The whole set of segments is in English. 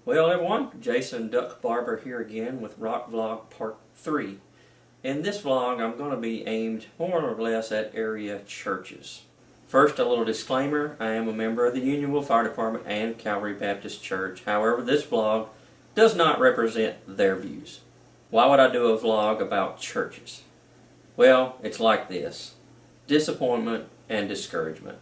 Well everyone, Jason Duck Barber here again with Rock Vlog Part 3. In this vlog I'm going to be aimed more or less at area churches. First, a little disclaimer, I am a member of the Unionville Fire Department and Calvary Baptist Church. However, this vlog does not represent their views. Why would I do a vlog about churches? Well, it's like this. Disappointment and discouragement.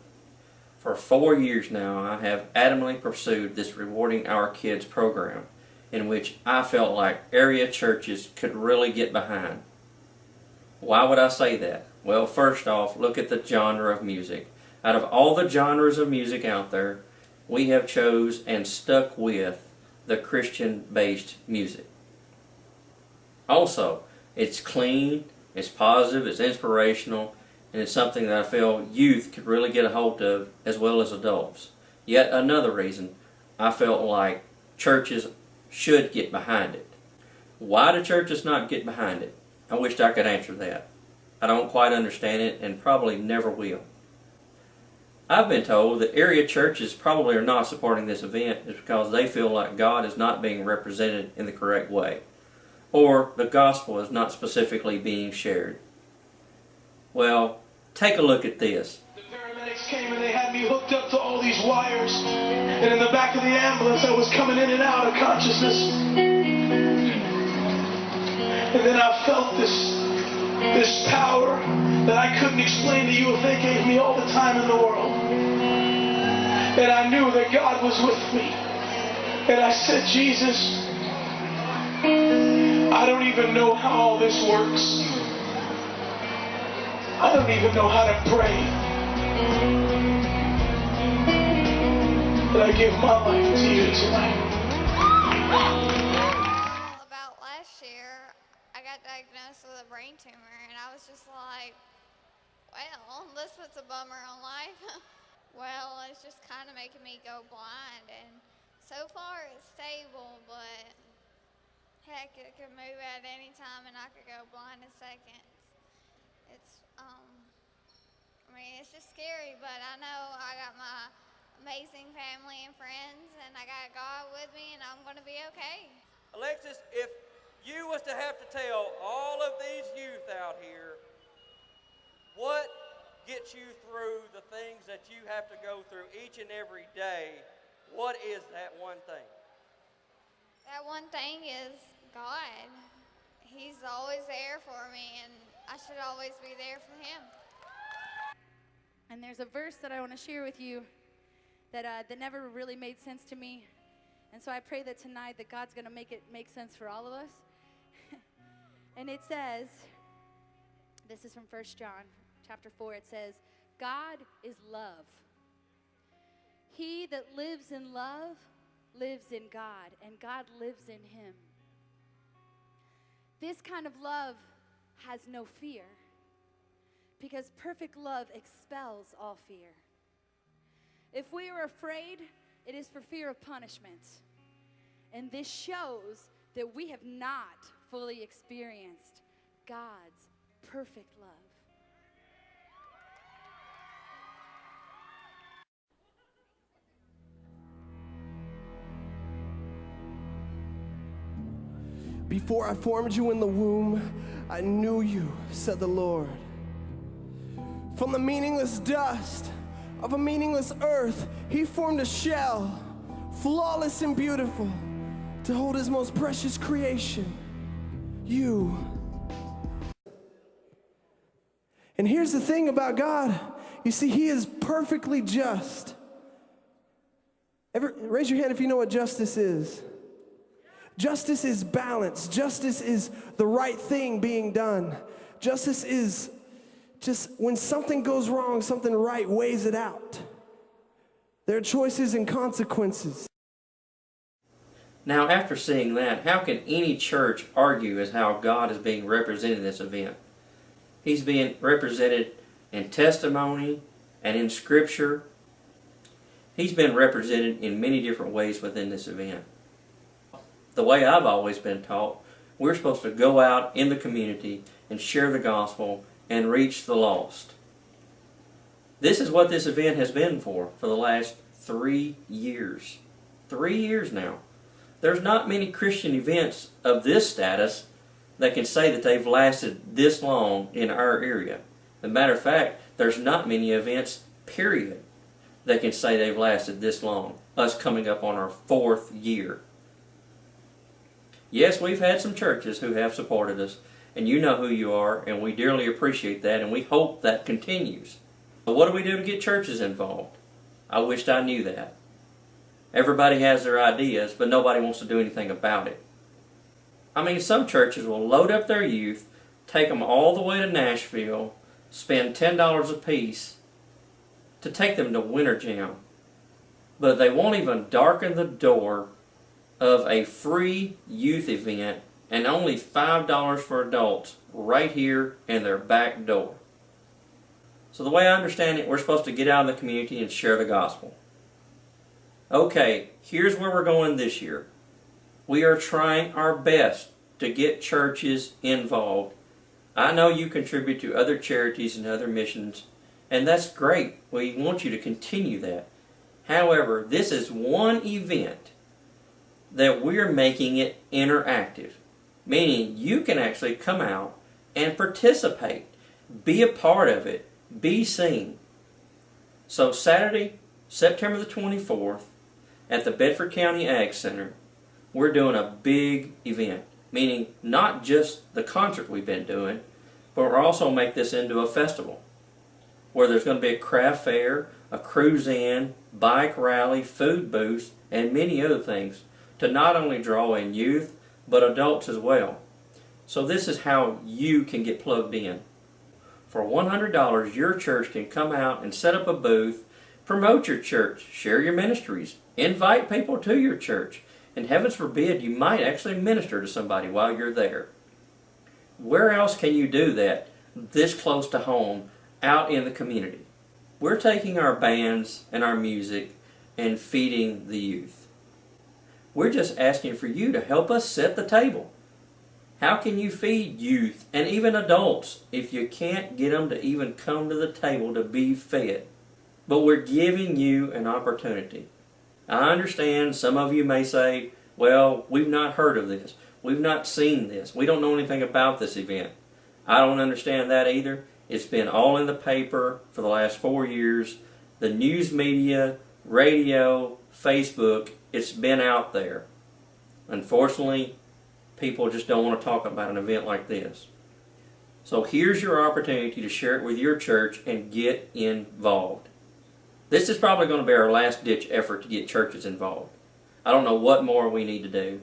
For 4 years now, I have adamantly pursued this Rewarding Our Kids program, in which I felt like area churches could really get behind. Why would I say that? Well, first off, look at the genre of music. Out of all the genres of music out there, we have chose and stuck with the Christian-based music. Also, it's clean, it's positive, it's inspirational, and it's something that I feel youth could really get a hold of as well as adults. Yet another reason I felt like churches should get behind it. Why do churches not get behind it? I wished I could answer that. I don't quite understand it and probably never will. I've been told that area churches probably are not supporting this event is because they feel like God is not being represented in the correct way, or the gospel is not specifically being shared. Well, take a look at this. The paramedics came and they had me hooked up to all these wires, and in the back of the ambulance I was coming in and out of consciousness, and then I felt this power that I couldn't explain to you if they gave me all the time in the world, and I knew that God was with me, and I said, Jesus, I don't even know how all this works. I don't even know how to pray. But I give my life to you tonight. About last year, I got diagnosed with a brain tumor, and I was just like, well, this puts a bummer on life. Well, it's just kind of making me go blind, and so far it's stable, but heck, it could move at any time, and I could go blind in seconds. It's just scary, but I know I got my amazing family and friends, and I got God with me, and I'm going to be okay. Alexis, if you was to have to tell all of these youth out here what gets you through the things that you have to go through each and every day, what is that one thing? That one thing is God. He's always there for me, and I should always be there for Him. And there's a verse that I want to share with you that never really made sense to me. And so I pray that tonight that God's going to make it make sense for all of us. And it says, this is from 1 John chapter 4, it says, God is love. He that lives in love lives in God, and God lives in him. This kind of love has no fear, because perfect love expels all fear. If we are afraid, it is for fear of punishment. And this shows that we have not fully experienced God's perfect love. Before I formed you in the womb, I knew you, said the Lord. From the meaningless dust of a meaningless earth, he formed a shell, flawless and beautiful, to hold his most precious creation, you. And here's the thing about God. You see, he is perfectly just. Raise your hand if you know what justice is. Justice is balance. Justice is the right thing being done. Justice is just when something goes wrong, something right weighs it out. There are choices and consequences. Now, after seeing that, how can any church argue as how God is being represented in this event? He's being represented in testimony and in Scripture. He's been represented in many different ways within this event. The way I've always been taught, we're supposed to go out in the community and share the gospel and reach the lost. This is what this event has been for the last 3 years. 3 years now. there's not many Christian events of this status that can say that they've lasted this long in our area. As a matter of fact, there's not many events, period, that can say they've lasted this long, us coming up on our 4th year. Yes, we've had some churches who have supported us, and you know who you are, and we dearly appreciate that, and we hope that continues. But what do we do to get churches involved? I wished I knew that. Everybody has their ideas, but nobody wants to do anything about it. I mean, some churches will load up their youth, take them all the way to Nashville, spend $10 a piece to take them to Winter Jam. But they won't even darken the door of a free youth event and only $5 for adults right here in their back door. So the way I understand it, we're supposed to get out in the community and share the gospel. Okay, here's where we're going this year. We are trying our best to get churches involved. I know you contribute to other charities and other missions, and that's great. We want you to continue that. However, this is one event that we're making it interactive, meaning you can actually come out and participate, be a part of it, be seen. So Saturday, September the 24th, at the Bedford County Ag Center, we're doing a big event, meaning not just the concert we've been doing, but we're also make this into a festival where there's going to be a craft fair, a cruise-in, bike rally, food booths, and many other things to not only draw in youth, but adults as well. So this is how you can get plugged in. For $100, your church can come out and set up a booth, promote your church, share your ministries, invite people to your church, and heavens forbid you might actually minister to somebody while you're there. Where else can you do that this close to home, out in the community? We're taking our bands and our music and feeding the youth. We're just asking for you to help us set the table. How can you feed youth and even adults if you can't get them to even come to the table to be fed? But we're giving you an opportunity. I understand some of you may say, well, we've not heard of this. We've not seen this. We don't know anything about this event. I don't understand that either. It's been all in the paper for the last 4 years. The news media, radio, Facebook, it's been out there. Unfortunately, people just don't want to talk about an event like this. So here's your opportunity to share it with your church and get involved. This is probably going to be our last-ditch effort to get churches involved. I don't know what more we need to do.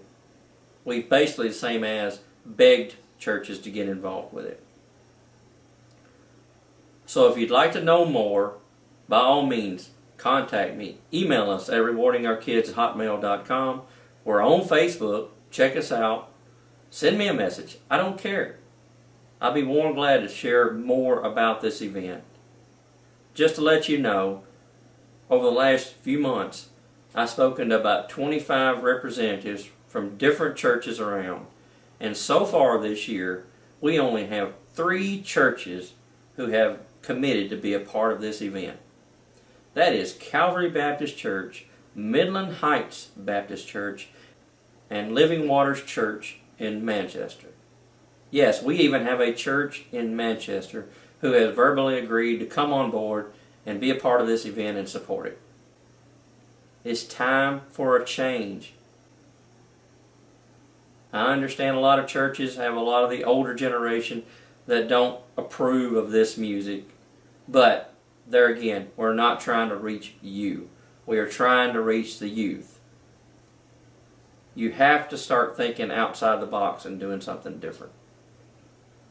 We've basically the same as begged churches to get involved with it. So if you'd like to know more, by all means, contact me. Email us at rewardingourkids@hotmail.com. We're on Facebook. Check us out. Send me a message. I don't care. I'll be more than glad to share more about this event. Just to let you know, over the last few months, I've spoken to about 25 representatives from different churches around. And so far this year, we only have 3 churches who have committed to be a part of this event. That is Calvary Baptist Church, Midland Heights Baptist Church, and Living Waters Church in Manchester. Yes, we even have a church in Manchester who has verbally agreed to come on board and be a part of this event and support it. It's time for a change. I understand a lot of churches have a lot of the older generation that don't approve of this music, but there again, we're not trying to reach you. We are trying to reach the youth. You have to start thinking outside the box and doing something different.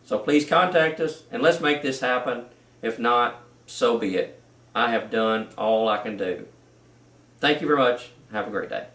So please contact us and let's make this happen. If not, so be it. I have done all I can do. Thank you very much. Have a great day.